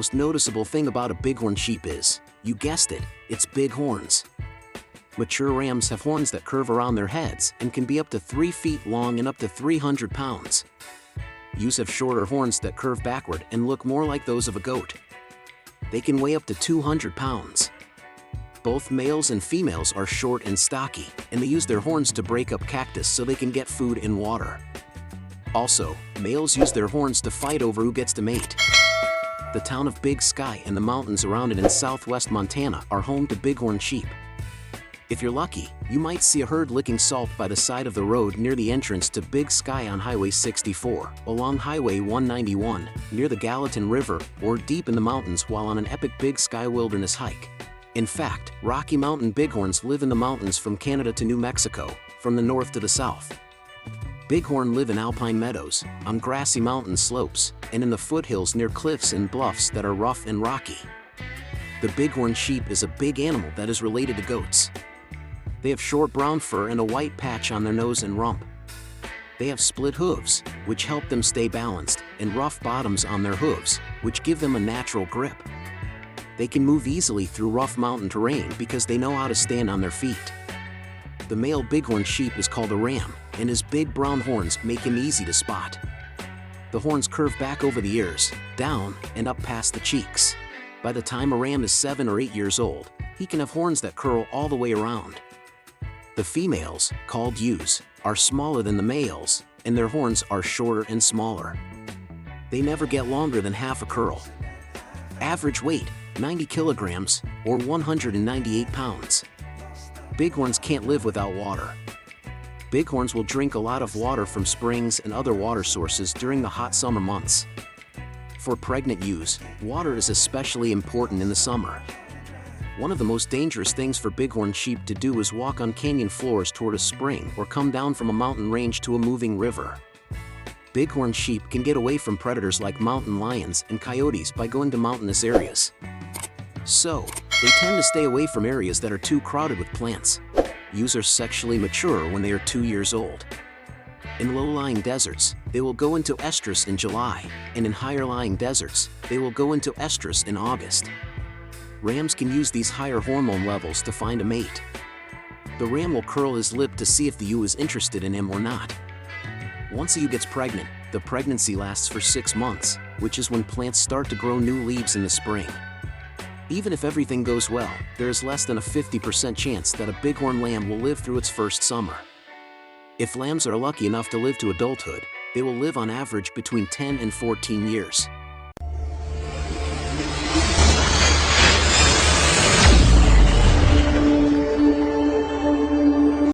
most noticeable thing about a bighorn sheep is, you guessed it, its big horns. Mature rams have horns that curve around their heads and can be up to 3 feet long and up to 300 pounds. Ewes have shorter horns that curve backward and look more like those of a goat. They can weigh up to 200 pounds. Both males and females are short and stocky, and they use their horns to break up cactus so they can get food and water. Also, males use their horns to fight over who gets to mate. The town of Big Sky and the mountains around it in southwest Montana are home to bighorn sheep. If you're lucky, you might see a herd licking salt by the side of the road near the entrance to Big Sky on Highway 64, along Highway 191, near the Gallatin River, or deep in the mountains while on an epic Big Sky wilderness hike. In fact, Rocky Mountain bighorns live in the mountains from Canada to New Mexico, from the north to the south. Bighorn live in alpine meadows, on grassy mountain slopes, and in the foothills near cliffs and bluffs that are rough and rocky. The bighorn sheep is a big animal that is related to goats. They have short brown fur and a white patch on their nose and rump. They have split hooves, which help them stay balanced, and rough bottoms on their hooves, which give them a natural grip. They can move easily through rough mountain terrain because they know how to stand on their feet. The male bighorn sheep is called a ram, and his big brown horns make him easy to spot. The horns curve back over the ears, down, and up past the cheeks. By the time a ram is 7 or 8 years old, he can have horns that curl all the way around. The females, called ewes, are smaller than the males, and their horns are shorter and smaller. They never get longer than half a curl. Average weight, 90 kilograms, or 198 pounds. Bighorns can't live without water. Bighorns will drink a lot of water from springs and other water sources during the hot summer months. For pregnant ewes, water is especially important in the summer. One of the most dangerous things for bighorn sheep to do is walk on canyon floors toward a spring or come down from a mountain range to a moving river. Bighorn sheep can get away from predators like mountain lions and coyotes by going to mountainous areas. So, they tend to stay away from areas that are too crowded with plants. Ewes are sexually mature when they are 2 years old. In low-lying deserts, they will go into estrus in July, and in higher-lying deserts, they will go into estrus in August. Rams can use these higher hormone levels to find a mate. The ram will curl his lip to see if the ewe is interested in him or not. Once a ewe gets pregnant, the pregnancy lasts for 6 months, which is when plants start to grow new leaves in the spring. Even if everything goes well, there is less than a 50% chance that a bighorn lamb will live through its first summer. If lambs are lucky enough to live to adulthood, they will live on average between 10 and 14 years.